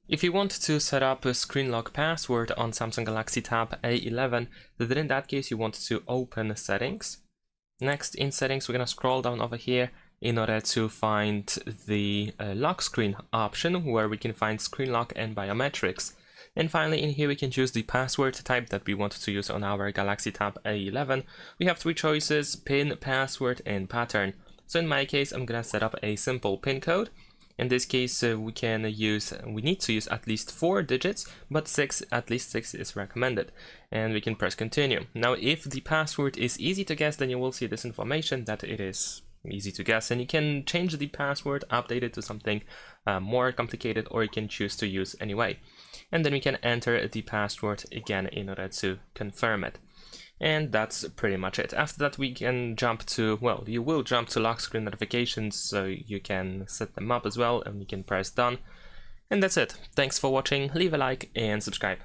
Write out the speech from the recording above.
If you want to set up a screen lock password on Samsung Galaxy Tab A11, then in that case you want to open Settings. Next, in Settings, we're going to scroll down over here in order to find the lock screen option, where we can find screen lock and biometrics. And finally, in here we can choose the password type that we want to use on our Galaxy Tab A11. We have three choices: PIN, password, and pattern. So in my case, I'm going to set up a simple PIN code. In this case, we need to use at least 4 digits, but at least 6 is recommended. And we can press continue. Now, if the password is easy to guess, then you will see this information that it is easy to guess, and you can change the password, update it to something more complicated, or you can choose to use anyway. And then we can enter the password again in order to confirm it. And that's pretty much it. After that, we can jump to, well, you will jump to lock screen notifications, so you can set them up as well, and you can press done. And that's it. Thanks for watching, leave a like and subscribe.